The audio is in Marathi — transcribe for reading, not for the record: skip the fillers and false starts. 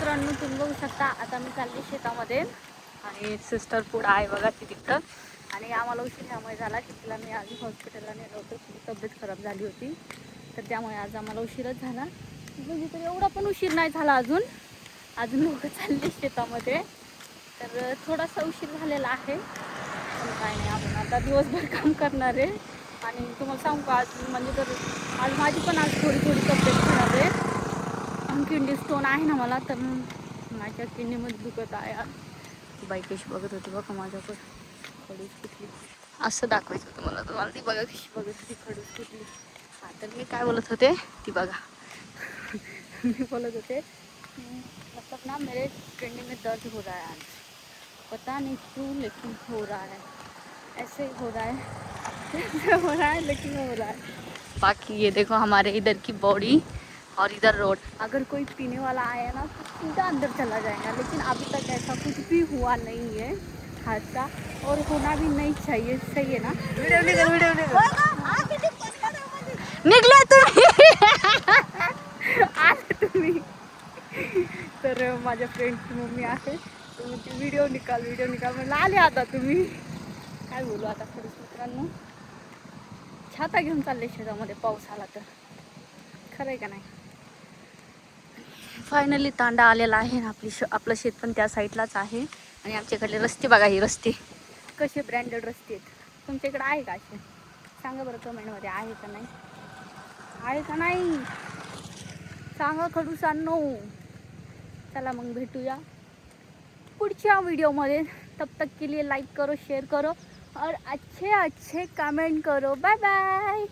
मित्रांनो, तुम्ही बघू शकता आता मी चालली शेतामध्ये आणि सिस्टर पुढं आहे बघा ती तिथं. आणि आम्हाला उशीर ह्यामुळे झाला की तिला मी आज हॉस्पिटलला नेलं होतं. तिची तब्येत खराब झाली होती, तर त्यामुळे आज आम्हाला उशीरच झाला. म्हणजे तर एवढा पण उशीर नाही झाला अजून लोक चालले शेतामध्ये, तर थोडासा उशीर झालेला आहे. पण काय नाही, आपण आता दिवसभर काम करणार आहे. आणि तुम्हाला सांगू का, आज म्हणजे तर आज माझी पण आज थोडी तब्येत खराब आहे. किडनी स्टोन आहे ना मला, तर माझ्या किडनीमध्ये दुखत आहे. ती बाई कशी बघत होती बघा माझ्याकडे, खडूस कुठली असं दाखवायचं होतं मला. तुम्हाला ती बघा कशी बघत होती, खडूस कुठली. हा, तर मी काय बोलत होते ती बघा. मी बोलत होते मतलब ना मेरे किडनी में दर्द हो रहा है आज, पता नहीं क्यों लेकिन हो रहा है, ऐसे ही हो रहा है, ऐसे हो रहा है लेकिन हो रहा है. बाकी ये देखो हमारे इधर की बॉडी और इधर रोड. अगर कोई पीने वाला आया ना तो सीधा अंदर चला जाएगा, लेकिन अभी तक ऐसा कुछ भी हुआ नहीं है हादसा, और होना भी नहीं चाहिए. सही है ना? वीडियो निघले तुम्ही. आले तुम्ही. तर माझ्या फ्रेंडची मम्मी आहे, तर म्हणते व्हिडिओ निकाल म्हणलं आले आता तुम्ही. काय बोलू आता खरंच मित्रांनो, छाता घेऊन चालले शेतामध्ये पाऊस आला तर. खरं आहे का नाही? फायनली तांडा आलेला आहे. आपलं शेत पण त्या साईडलाच आहे. आणि आमच्याकडले रस्ते बघा, हे रस्ते कसे ब्रँडेड रस्ते आहेत. तुमच्याकडे आहे का असे? सांगा बरं कमेंटमध्ये, आहे का नाही, आहे का नाही सांगा खडूसांनो. चला मग भेटूया पुढच्या व्हिडिओमध्ये. तब तक के लिए लाइक करो, शेयर करो और अच्छे कमेंट करो. Bye bye.